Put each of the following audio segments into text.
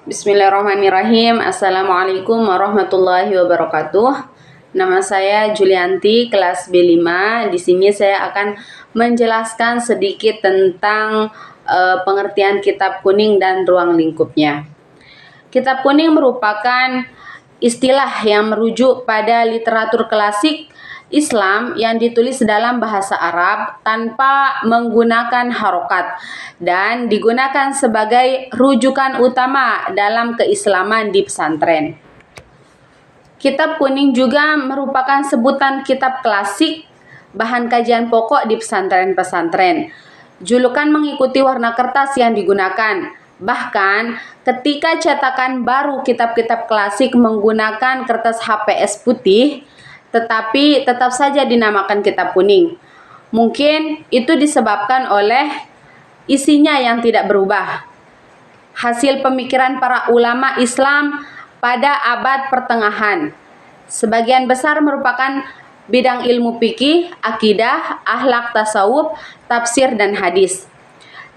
Bismillahirrahmanirrahim. Assalamualaikum warahmatullahi wabarakatuh. Nama saya Julianti, kelas B5. Di sini saya akan menjelaskan sedikit tentang pengertian kitab kuning dan ruang lingkupnya. Kitab kuning merupakan istilah yang merujuk pada literatur klasik Islam yang ditulis dalam bahasa Arab tanpa menggunakan harokat dan digunakan sebagai rujukan utama dalam keislaman di pesantren. Kitab kuning juga merupakan sebutan kitab klasik bahan kajian pokok di pesantren-pesantren. Julukan mengikuti warna kertas yang digunakan. Bahkan ketika cetakan baru kitab-kitab klasik menggunakan kertas HPS putih, tetapi tetap saja dinamakan kitab kuning. Mungkin itu disebabkan oleh isinya yang tidak berubah. Hasil pemikiran para ulama Islam pada abad pertengahan. Sebagian besar merupakan bidang ilmu fikih, akidah, akhlak, tasawuf, tafsir, dan hadis.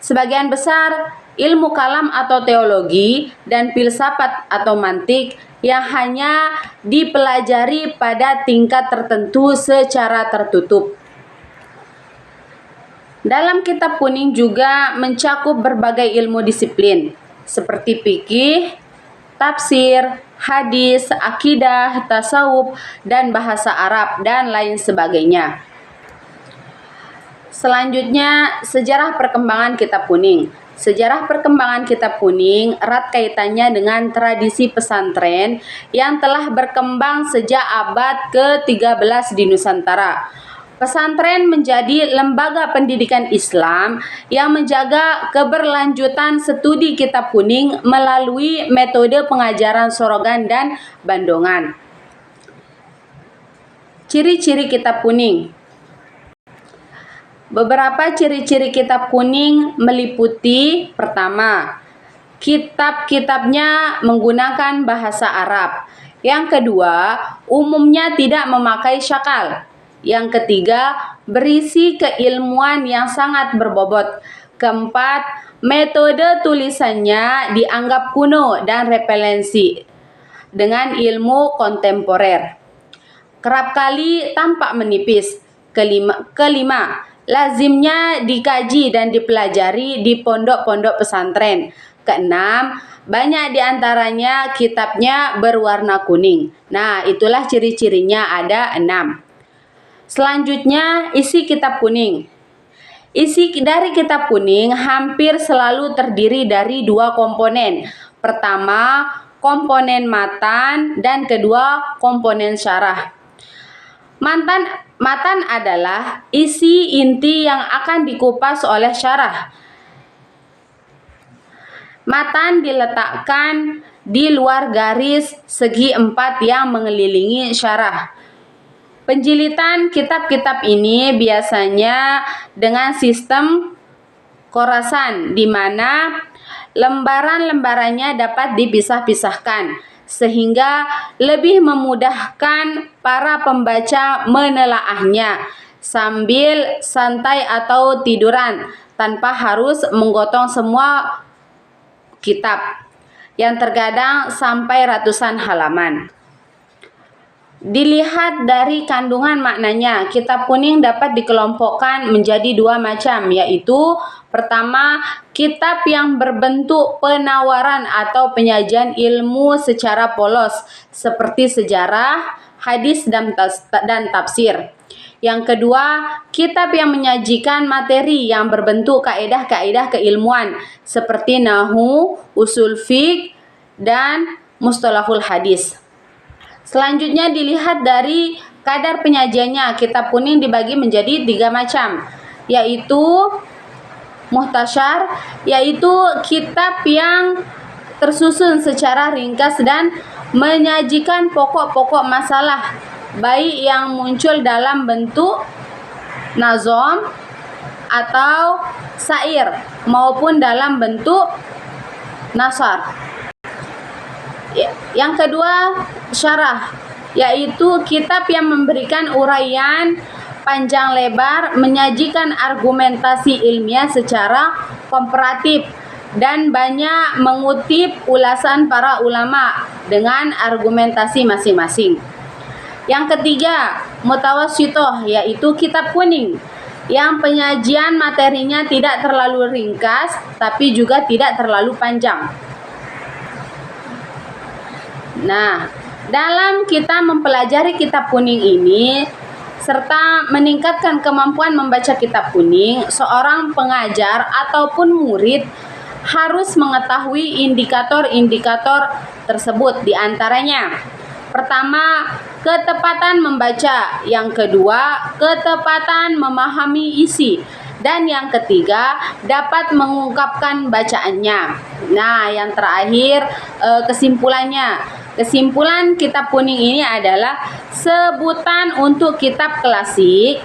Sebagian besar ilmu kalam atau teologi dan filsafat atau mantik yang hanya dipelajari pada tingkat tertentu secara tertutup. Dalam kitab kuning juga mencakup berbagai ilmu disiplin seperti fikih, tafsir, hadis, akidah, tasawuf, dan bahasa Arab, dan lain sebagainya. Selanjutnya, sejarah perkembangan kitab kuning. Sejarah perkembangan kitab kuning erat kaitannya dengan tradisi pesantren yang telah berkembang sejak abad ke-13 di Nusantara. Pesantren menjadi lembaga pendidikan Islam yang menjaga keberlanjutan studi kitab kuning melalui metode pengajaran sorogan dan bandongan. Ciri-ciri kitab kuning. Beberapa ciri-ciri kitab kuning meliputi: pertama, kitab-kitabnya menggunakan bahasa Arab. Yang kedua, umumnya tidak memakai syakal. Yang ketiga, berisi keilmuan yang sangat berbobot. Keempat, metode tulisannya dianggap kuno dan referensi dengan ilmu kontemporer. Kerap kali tampak menipis. Kelima, lazimnya dikaji dan dipelajari di pondok-pondok pesantren. Keenam, banyak diantaranya kitabnya berwarna kuning. Nah, itulah ciri-cirinya, ada 6. Selanjutnya, isi kitab kuning. Isi dari kitab kuning hampir selalu terdiri dari 2 komponen. Pertama, komponen matan, dan kedua, komponen syarah. Matan adalah isi inti yang akan dikupas oleh syarah. Matan diletakkan di luar garis segi 4 yang mengelilingi syarah. Penjilitan kitab-kitab ini biasanya dengan sistem khorasan, di mana lembaran-lembarannya dapat dipisah-pisahkan, sehingga lebih memudahkan para pembaca menelaahnya sambil santai atau tiduran tanpa harus menggotong semua kitab yang terkadang sampai ratusan halaman. Dilihat dari kandungan maknanya, kitab kuning dapat dikelompokkan menjadi 2 macam, yaitu pertama, kitab yang berbentuk penawaran atau penyajian ilmu secara polos seperti sejarah, hadis, dan tafsir. Yang kedua, kitab yang menyajikan materi yang berbentuk kaidah-kaidah keilmuan seperti nahwu, usul fiqh, dan mustalahul hadis. Selanjutnya dilihat dari kadar penyajiannya. Kitab kuning dibagi menjadi 3 macam, yaitu muhtasyar, yaitu kitab yang tersusun secara ringkas dan menyajikan pokok-pokok masalah, baik yang muncul dalam bentuk nazom atau syair maupun dalam bentuk nasar. Yang kedua, syarah, yaitu kitab yang memberikan uraian panjang lebar, menyajikan argumentasi ilmiah secara komparatif dan banyak mengutip ulasan para ulama dengan argumentasi masing-masing. Yang ketiga, mutawassithah, yaitu kitab kuning yang penyajian materinya tidak terlalu ringkas tapi juga tidak terlalu panjang. Nah, dalam kita mempelajari kitab kuning ini serta meningkatkan kemampuan membaca kitab kuning, seorang pengajar ataupun murid harus mengetahui indikator-indikator tersebut. Di antaranya, pertama, ketepatan membaca, yang kedua, ketepatan memahami isi, dan yang ketiga, dapat mengungkapkan bacaannya. Nah, yang terakhir, kesimpulannya. Kesimpulan kitab kuning ini adalah sebutan untuk kitab klasik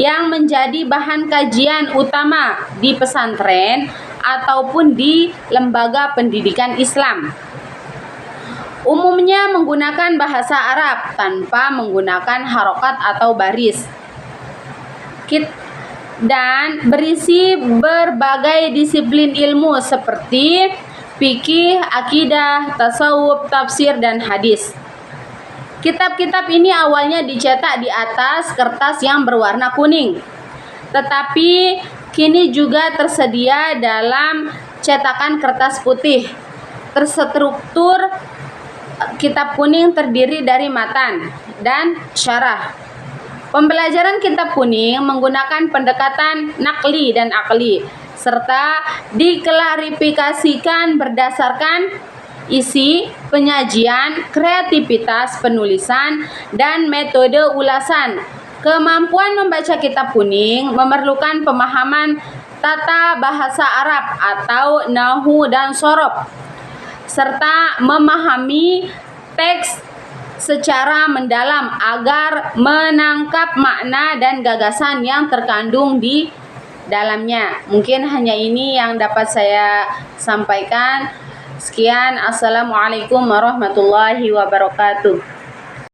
yang menjadi bahan kajian utama di pesantren ataupun di lembaga pendidikan Islam. Umumnya menggunakan bahasa Arab tanpa menggunakan harokat atau baris. Dan berisi berbagai disiplin ilmu seperti fikih, akidah, tasawuf, tafsir, dan hadis. Kitab-kitab ini awalnya dicetak di atas kertas yang berwarna kuning, tetapi kini juga tersedia dalam cetakan kertas putih. Terstruktur kitab kuning terdiri dari matan dan syarah. Pembelajaran kitab kuning menggunakan pendekatan nakli dan akli, serta diklarifikasikan berdasarkan isi, penyajian, kreativitas penulisan, dan metode ulasan. Kemampuan membaca kitab kuning memerlukan pemahaman tata bahasa Arab atau nahwu dan shorof, serta memahami teks secara mendalam agar menangkap makna dan gagasan yang terkandung di dalamnya. Mungkin hanya ini yang dapat saya sampaikan. Sekian, assalamualaikum warahmatullahi wabarakatuh.